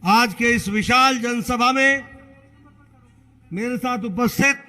आज के इस विशाल जनसभा में मेरे साथ उपस्थित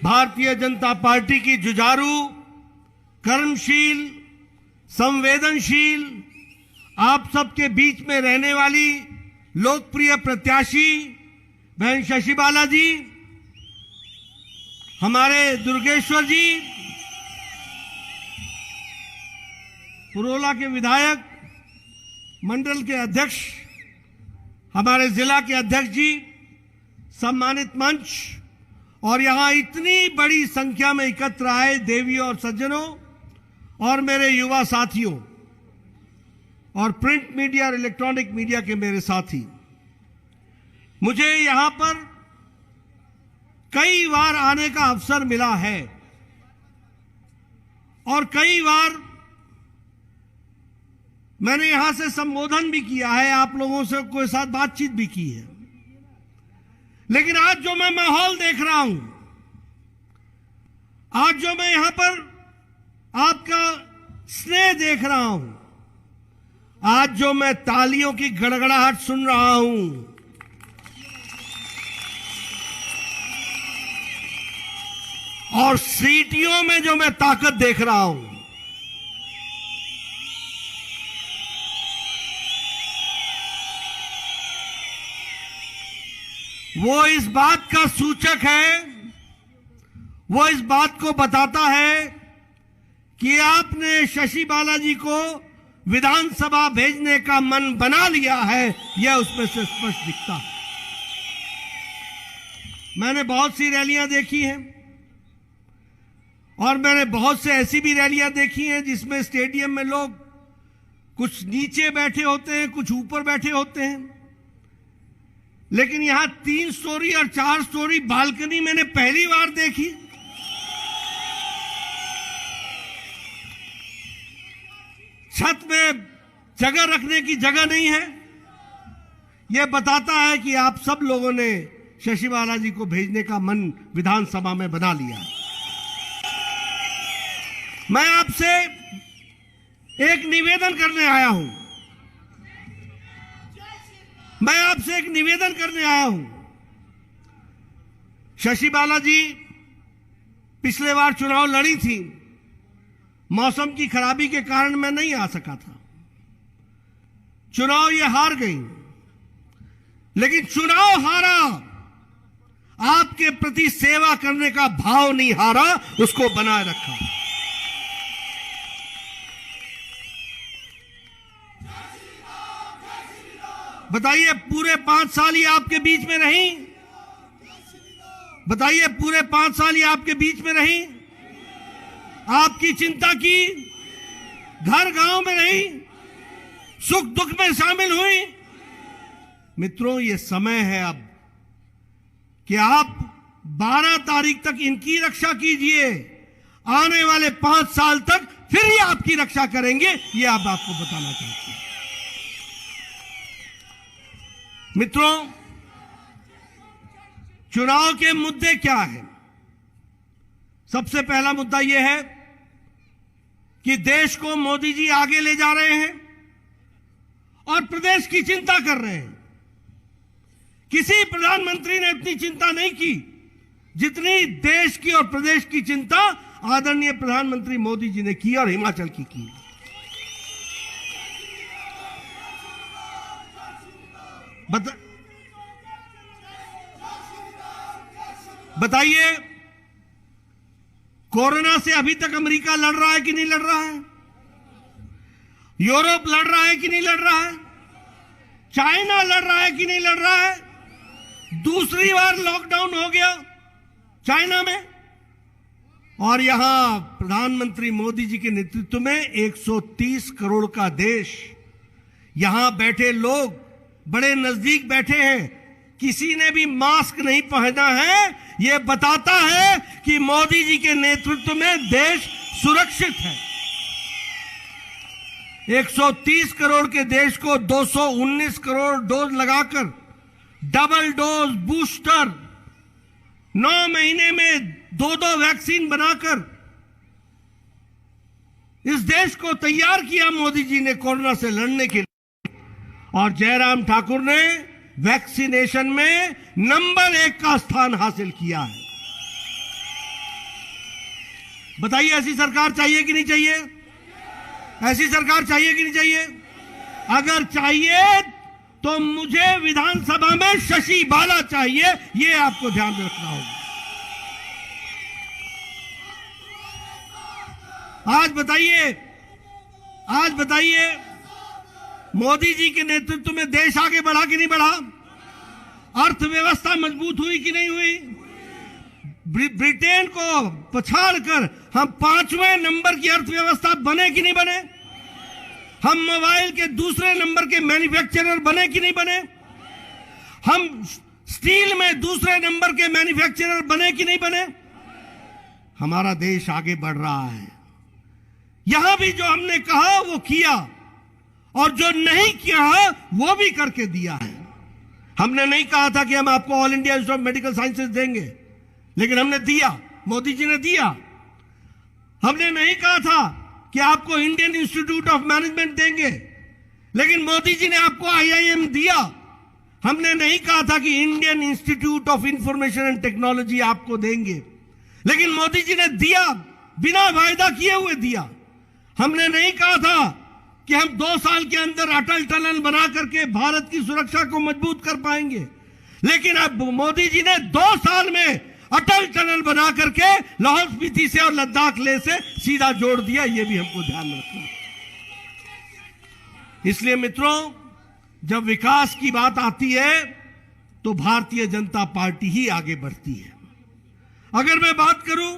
भारतीय जनता पार्टी की जुझारू, कर्मशील, संवेदनशील, आप सबके बीच में रहने वाली लोकप्रिय प्रत्याशी बहन शशि बाला जी, हमारे दुर्गेश्वर जी, पुरोला के विधायक, मंडल के अध्यक्ष, हमारे जिला के अध्यक्ष जी, सम्मानित मंच और यहां इतनी बड़ी संख्या में एकत्र आए देवियों और सज्जनों और मेरे युवा साथियों और प्रिंट मीडिया और इलेक्ट्रॉनिक मीडिया के मेरे साथी, मुझे यहां पर कई बार आने का अवसर मिला है और कई बार मैंने यहां से संबोधन भी किया है, आप लोगों से कोई साथ बातचीत भी की है। लेकिन आज जो मैं माहौल देख रहा हूं, आज जो मैं यहां पर आपका स्नेह देख रहा हूं, आज जो मैं तालियों की गड़गड़ाहट सुन रहा हूं, और सीटियों में जो मैं ताकत देख रहा हूं, वो इस बात का सूचक है, वो इस बात को बताता है कि आपने शशि बाला जी को विधानसभा भेजने का मन बना लिया है। यह उसमें से स्पष्ट दिखता है। मैंने बहुत सी रैलियां देखी हैं और मैंने बहुत से ऐसी भी रैलियां देखी हैं जिसमें स्टेडियम में लोग कुछ नीचे बैठे होते हैं, कुछ ऊपर बैठे होते हैं, लेकिन यहां 3 स्टोरी और 4 स्टोरी बालकनी मैंने पहली बार देखी। छत में जगह रखने की जगह नहीं है। यह बताता है कि आप सब लोगों ने शशि बाला जी को भेजने का मन विधानसभा में बना लिया है। मैं आपसे एक निवेदन करने आया हूं। मैं आपसे एक निवेदन करने आया हूं। शशि बाला जी पिछले बार चुनाव लड़ी थी, मौसम की खराबी के कारण मैं नहीं आ सका था। चुनाव ये हार गई, लेकिन चुनाव हारा, आपके प्रति सेवा करने का भाव नहीं हारा, उसको बनाए रखा। बताइए, पूरे 5 साल ही आपके बीच में रही? बताइए, पूरे 5 साल ही आपके बीच में रही? आपकी चिंता की, घर गांव में रही, सुख दुख में शामिल हुई। मित्रों, ये समय है अब कि आप 12 तारीख तक इनकी रक्षा कीजिए, आने वाले 5 साल तक फिर ये आपकी रक्षा करेंगे। ये आप आपको बताना चाहते हैं। मित्रों, चुनाव के मुद्दे क्या हैं? सबसे पहला मुद्दा यह है कि देश को मोदी जी आगे ले जा रहे हैं और प्रदेश की चिंता कर रहे हैं। किसी प्रधानमंत्री ने इतनी चिंता नहीं की जितनी देश की और प्रदेश की चिंता आदरणीय प्रधानमंत्री मोदी जी ने की और हिमाचल की। बताइए, कोरोना से अभी तक अमेरिका लड़ रहा है कि नहीं लड़ रहा है? यूरोप लड़ रहा है कि नहीं लड़ रहा है? चाइना लड़ रहा है कि नहीं लड़ रहा है? दूसरी बार लॉकडाउन हो गया चाइना में, और यहां प्रधानमंत्री मोदी जी के नेतृत्व में 130 करोड़ का देश, यहां बैठे लोग बड़े नजदीक बैठे हैं, किसी ने भी मास्क नहीं पहना है। यह बताता है कि मोदी जी के नेतृत्व में देश सुरक्षित है। 130 करोड़ के देश को 219 करोड़ डोज लगाकर, डबल डोज बूस्टर, 9 महीने में 2-2 वैक्सीन बनाकर इस देश को तैयार किया मोदी जी ने कोरोना से लड़ने के लिए। और जयराम ठाकुर ने वैक्सीनेशन में नंबर 1 का स्थान हासिल किया है। बताइए, ऐसी सरकार चाहिए कि नहीं चाहिए? ऐसी सरकार चाहिए कि नहीं चाहिए? अगर चाहिए तो मुझे विधानसभा में शशि बाला चाहिए, यह आपको ध्यान रखना होगा। आज बताइए, मोदी जी के नेतृत्व में देश आगे बढ़ा कि नहीं बढ़ा? अर्थव्यवस्था मजबूत हुई कि नहीं हुई? ब्रिटेन को पछाड़कर हम 5वें नंबर की अर्थव्यवस्था बने कि नहीं बने? हम मोबाइल के दूसरे नंबर के मैन्युफैक्चरर बने कि नहीं बने? हम स्टील में दूसरे नंबर के मैन्युफैक्चरर बने कि नहीं बने? हमारा देश आगे बढ़ रहा है। यहां भी जो हमने कहा वो किया, और जो नहीं किया वो भी करके दिया है। हमने नहीं कहा था कि हम आपको all India institute of medical sciences देंगे, लेकिन हमने दिया, मोदी जी ने दिया। हमने नहीं कहा था कि आपको इंडियन इंस्टीट्यूट ऑफ मैनेजमेंट देंगे, लेकिन मोदी जी ने आपको IIM दिया। हमने नहीं कहा था कि Indian institute of information and technology आपको देंगे, लेकिन मोदी जी ने दिया, बिना वायदा किए हुए दिया। हमने नहीं कहा था कि हम 2 साल के अंदर अटल टनल बना करके भारत की सुरक्षा को मजबूत कर पाएंगे, लेकिन अब मोदी जी ने 2 साल में अटल टनल बना करके लाहौल स्पीति से और लद्दाख लेह से सीधा जोड़ दिया। यह भी हमको ध्यान रखना। इसलिए मित्रों, जब विकास की बात आती है तो भारतीय जनता पार्टी ही आगे बढ़ती है। अगर मैं बात करूं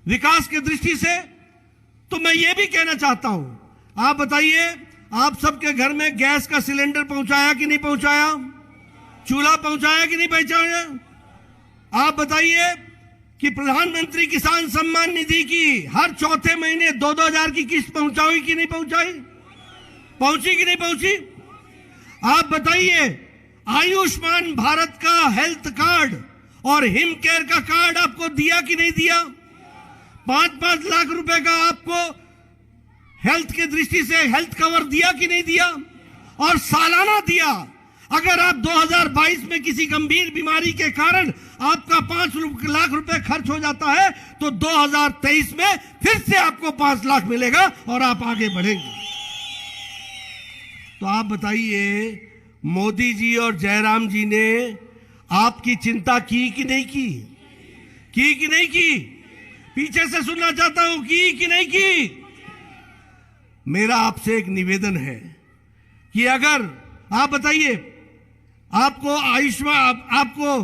विकास की दृष्टि से, तो मैं यह भी कहना चाहता हूं, आप बताइए, आप सबके घर में गैस का सिलेंडर पहुंचाया कि नहीं पहुंचाया? चूल्हा पहुंचाया कि नहीं पहुंचाया? आप बताइए कि प्रधानमंत्री किसान सम्मान निधि की हर चौथे महीने 2-2 हजार की किस्त पहुंचाई कि नहीं पहुंचाई? पहुंची कि नहीं पहुंची? आप बताइए, आयुष्मान भारत का हेल्थ कार्ड और हिम केयर का कार्ड आपको दिया कि नहीं दिया? 5-5 लाख रुपए का आपको हेल्थ की दृष्टि से हेल्थ कवर दिया कि नहीं दिया? और सालाना दिया। अगर आप 2022 में किसी गंभीर बीमारी के कारण आपका 5 लाख रुपए खर्च हो जाता है, तो 2023 में फिर से आपको 5 लाख मिलेगा और आप आगे बढ़ेंगे। तो आप बताइए, मोदी जी और जयराम जी ने आपकी चिंता की कि नहीं की? की कि नहीं की? पीछे से सुनना चाहता हूं, की कि नहीं की? मेरा आपसे एक निवेदन है कि अगर आप बताइए, आपको आपको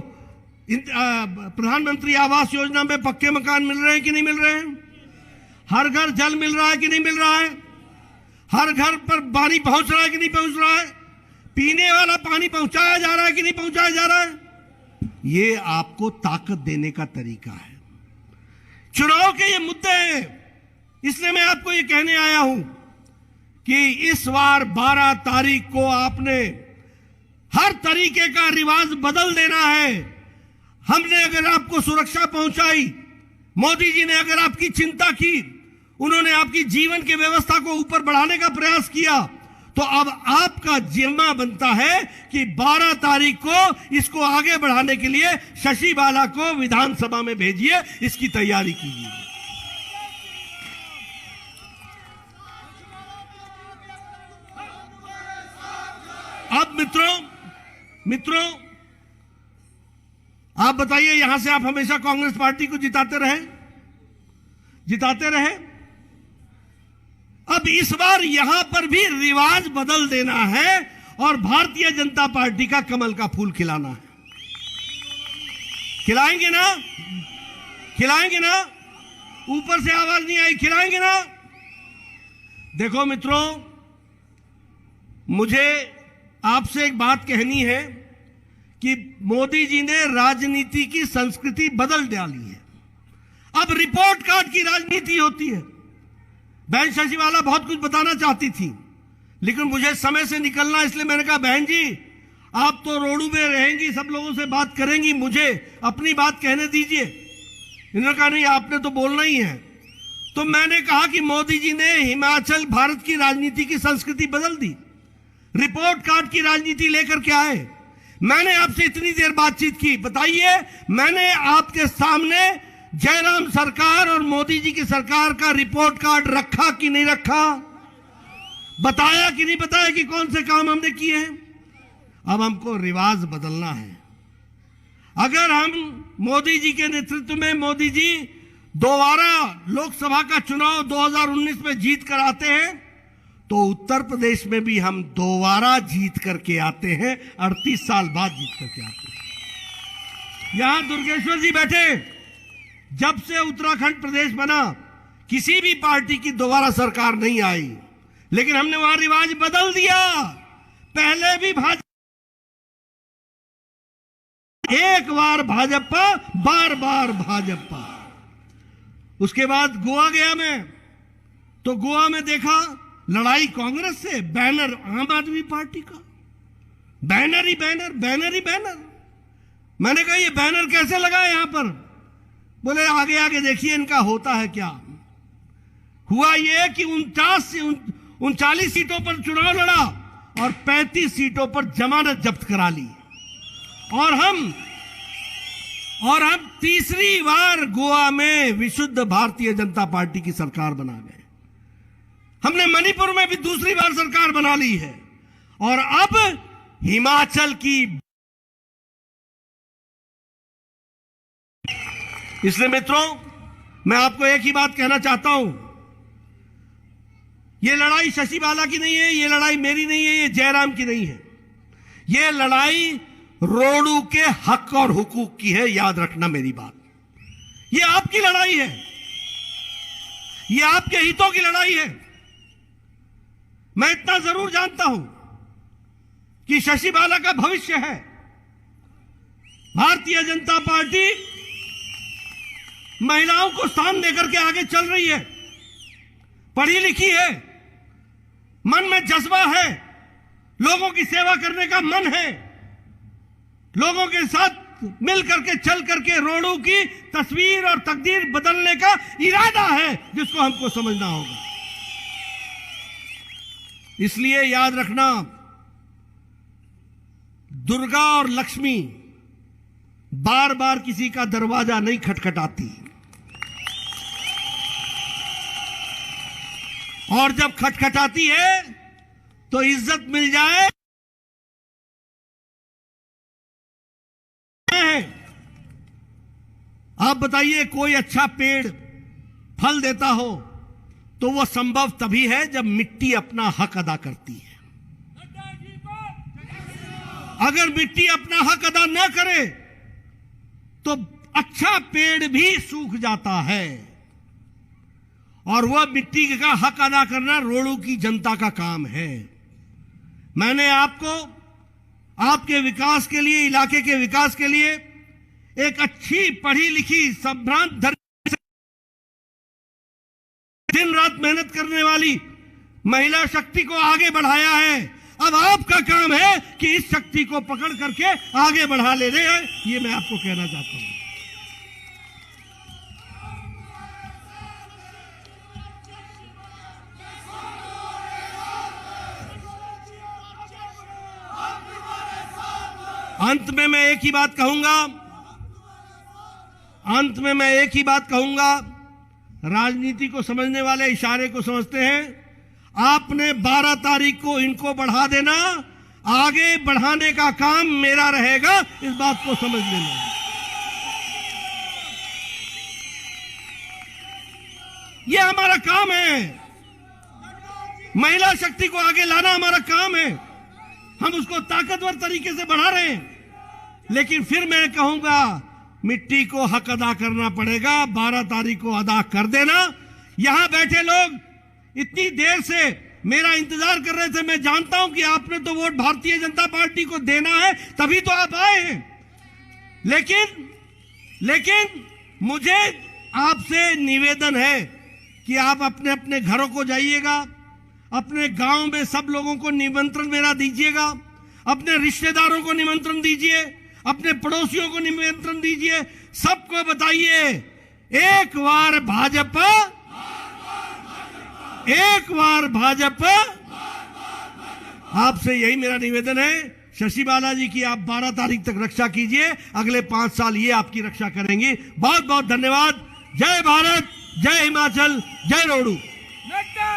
प्रधानमंत्री आवास योजना में पक्के मकान मिल रहे हैं कि नहीं मिल रहे हैं? हर घर जल मिल रहा है कि नहीं मिल रहा है? हर घर पर पानी पहुंच रहा है कि नहीं पहुंच रहा है? पीने वाला पानी पहुंचाया जा रहा है कि नहीं पहुंचाया जा रहा है? ये आपको ताकत देने का तरीका है। चुनाव के ये मुद्दे हैं, इसलिए मैं आपको ये कहने आया हूं कि इस बार 12 तारीख को आपने हर तरीके का रिवाज बदल देना है। हमने अगर आपको सुरक्षा पहुंचाई, मोदी जी ने अगर आपकी चिंता की, उन्होंने आपकी जीवन की व्यवस्था को ऊपर बढ़ाने का प्रयास किया, तो अब आपका जिम्मा बनता है कि 12 तारीख को इसको आगे बढ़ाने के लिए शशि बाला को विधानसभा में भेजिए, इसकी तैयारी कीजिए। अब मित्रों, आप बताइए, यहां से आप हमेशा कांग्रेस पार्टी को जिताते रहे। अब इस बार यहां पर भी रिवाज बदल देना है और भारतीय जनता पार्टी का कमल का फूल खिलाना है। खिलाएंगे ना? खिलाएंगे ना? ऊपर से आवाज नहीं आई, खिलाएंगे ना? देखो मित्रों, मुझे आपसे एक बात कहनी है कि मोदी जी ने राजनीति की संस्कृति बदल डाली है। अब रिपोर्ट कार्ड की राजनीति होती है। बहन शशि बाला बहुत कुछ बताना चाहती थी, लेकिन मुझे समय से निकलना, इसलिए मैंने कहा बहन जी आप तो रोडू में रहेंगी, सब लोगों से बात करेंगी, मुझे अपनी बात कहने दीजिए। इन्होंने कहा नहीं, आपने तो बोलना ही है। तो मैंने कहा कि मोदी जी ने हिमाचल भारत की राजनीति की संस्कृति बदल दी। रिपोर्ट कार्ड की राजनीति लेकर के आए। मैंने आपसे इतनी देर बातचीत की, बताइए मैंने आपके सामने जयराम सरकार और मोदी जी की सरकार का रिपोर्ट कार्ड रखा कि नहीं रखा, बताया कि नहीं बताया कि कौन से काम हमने किए हैं। अब हमको रिवाज बदलना है। अगर हम मोदी जी के नेतृत्व में, मोदी जी दोबारा लोकसभा का चुनाव 2019 में जीत कर आते हैं, तो उत्तर प्रदेश में भी हम दोबारा जीत करके आते हैं। 38 साल बाद जीत करके आते हैं। यहां दुर्गेश्वर जी बैठे, जब से उत्तराखंड प्रदेश बना किसी भी पार्टी की दोबारा सरकार नहीं आई, लेकिन हमने वहां रिवाज बदल दिया। पहले भी भाजपा, एक बार भाजपा, बार बार भाजपा। उसके बाद गोवा गया मैं, तो गोवा में देखा लड़ाई कांग्रेस से, बैनर आम आदमी पार्टी का, बैनर ही बैनर, बैनर ही बैनर। मैंने कहा ये बैनर कैसे लगा यहां पर? बोले आगे आगे देखिए इनका होता है क्या। हुआ ये कि 39 सीटों पर चुनाव लड़ा और 35 सीटों पर जमानत जब्त करा ली, और हम तीसरी बार गोवा में विशुद्ध भारतीय जनता पार्टी की सरकार बना गए। हमने मणिपुर में भी दूसरी बार सरकार बना ली है, और अब हिमाचल की। इसलिए मित्रों, मैं आपको एक ही बात कहना चाहता हूं, यह लड़ाई शशि बाला की नहीं है, यह लड़ाई मेरी नहीं है, यह जयराम की नहीं है। यह लड़ाई रोडू के हक और हुकूक की है। याद रखना मेरी बात, यह आपकी लड़ाई है, यह आपके हितों की लड़ाई है। मैं इतना जरूर जानता हूं कि शशि बाला का भविष्य है। भारतीय जनता पार्टी महिलाओं को स्थान देकर के आगे चल रही है, पढ़ी लिखी है, मन में जज्बा है, लोगों की सेवा करने का मन है, लोगों के साथ मिल करके चल करके रोडू की तस्वीर और तकदीर बदलने का इरादा है, जिसको हमको समझना होगा। इसलिए याद रखना, दुर्गा और लक्ष्मी बार बार किसी का दरवाजा नहीं खटखटाती, और जब खटखटाती है तो इज्जत मिल जाए। आप बताइए, कोई अच्छा पेड़ फल देता हो तो वह संभव तभी है जब मिट्टी अपना हक अदा करती है। अगर मिट्टी अपना हक अदा न करे तो अच्छा पेड़ भी सूख जाता है, और वह मिट्टी का हक अदा करना रोडू की जनता का काम है। मैंने आपको आपके विकास के लिए, इलाके के विकास के लिए एक अच्छी पढ़ी लिखी संभ्रांत दिन रात मेहनत करने वाली महिला शक्ति को आगे बढ़ाया है। अब आपका काम है कि इस शक्ति को पकड़ करके आगे बढ़ा ले रहे हैं, ये मैं आपको कहना चाहता हूं। अंत में मैं एक ही बात कहूंगा, राजनीति को समझने वाले इशारे को समझते हैं। आपने 12 तारीख को इनको बढ़ा देना, आगे बढ़ाने का काम मेरा रहेगा, इस बात को समझ लेना। यह हमारा काम है, महिला शक्ति को आगे लाना हमारा काम है। हम उसको ताकतवर तरीके से बढ़ा रहे हैं, लेकिन फिर मैं कहूंगा मिट्टी को हक अदा करना पड़ेगा। 12 तारीख को अदा कर देना। यहां बैठे लोग इतनी देर से मेरा इंतजार कर रहे थे। मैं जानता हूं कि आपने तो वोट भारतीय जनता पार्टी को देना है, तभी तो आप आए हैं। लेकिन मुझे आपसे निवेदन है कि आप अपने अपने घरों को जाइएगा, अपने गांव में सब लोगों को निमंत्रण मेरा दीजिएगा, अपने रिश्तेदारों को निमंत्रण दीजिए, अपने पड़ोसियों को निमंत्रण दीजिए, सबको बताइए एक बार भाजपा, एक बार भाजपा, आपसे यही मेरा निवेदन है शशि बालाजी की, आप 12 तारीख तक रक्षा कीजिए, अगले 5 साल ये आपकी रक्षा करेंगी। बहुत बहुत धन्यवाद। जय भारत, जय हिमाचल, जय रोडू।